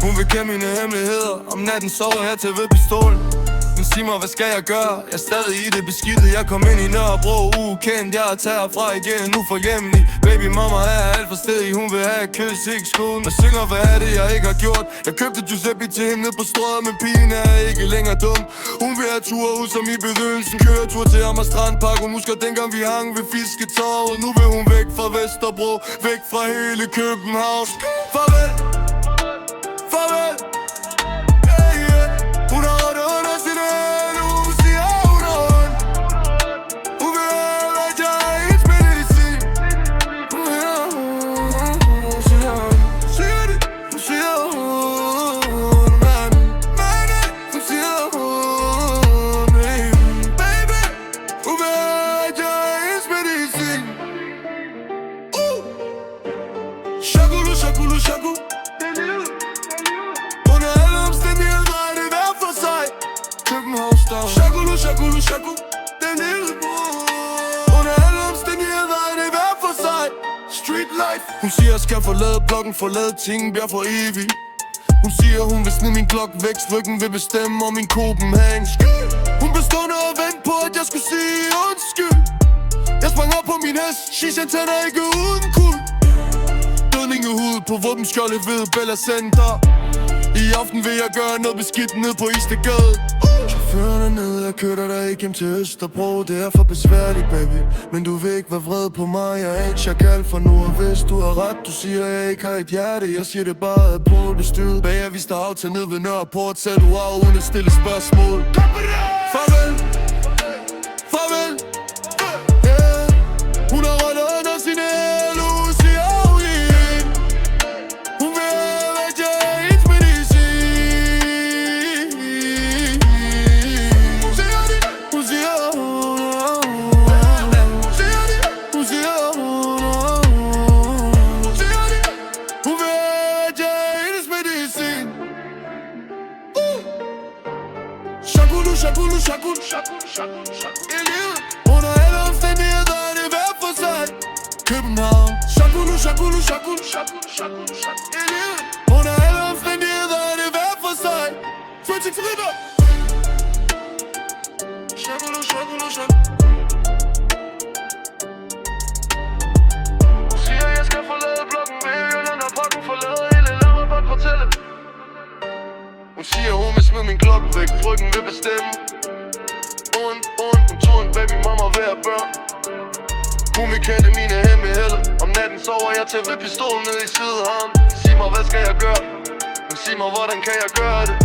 Hun vil kende mine hemmeligheder. Om natten sover jeg til ved pistolen. Men sig mig, hvad skal jeg gøre? Jeg er stadig i det beskidte. Jeg kom ind i Nørrebro ukendt. Jeg er taget fra igen, nu for hjemlig. Baby mama er alt for stedig. Hun vil have et kys, ikke skolen. Jeg synger, hvad er det, jeg ikke har gjort? Jeg købte Giuseppe til hende ned på strøget. Men pigen er ikke længere dum. Hun vil have tur ud som i begyndelsen. Køretur til Amager Strandpark. Hun husker dengang vi hang ved Fisketorvet. Nu vil hun væk fra Vesterbro. Væk fra hele København. Farvel. Farvel. Shakulu, shaku. Under alle omstændigheder er det hver for sig. Københavnsstad. Shakulu, shakulu, shaku. Den lille bror. Under alle omstændigheder er det hver for sig. Street life. Hun siger jeg skal forlade blokken, forlade ting bliver for evigt. Hun siger hun vil snide min klok væk, ryggen vil bestemme om min Copenhagen. Hun bestod og vente på at jeg skulle sige undskyld. Jeg sprang op på min hest, shishan tænder ikke uden kul. Dødningehud på våbenskjoldet ved Bella Center. I aften vil jeg gøre noget beskidt ned på Istegade. Chaufføren er nede, jeg kører dig ikke hjem til Østerbro. Det er for besværligt, baby, men du vil ikke være vred på mig. Jeg er ikke chakal for nu, og hvis du har ret, du siger jeg ikke har et hjerte. Jeg siger det bare at på det styret. Bager vi står af til ned ved Nørreport. Sæt du af uden at stille spørgsmål. Farvel. Farvel. Yeah. Hun har rødt under sin hæle. Shakulu, shakulu, shakulu, shakulu, shakulu. Under alle omstændigheder er det hver for sig. København. Shakulu, shakulu, shakulu, shakulu, shakulu, shakulu. Under alle omstændigheder er det hver for sig. 20 fritter. Shakulu, shakulu, shakulu. Hun siger jeg skal forlade blokken. Vil jeg gøre når pakken forlader hele landet fra kvartellet. Hun siger hun vil smide min klokke væk, frygten vil bestemme. Hun tog en baby mama ved at børn. Hun vil kende mine hemmeligheder. Om natten sover jeg til ved pistolen ned i sidearmen. Sig mig hvad skal jeg gøre? Men sig mig hvordan kan jeg gøre det?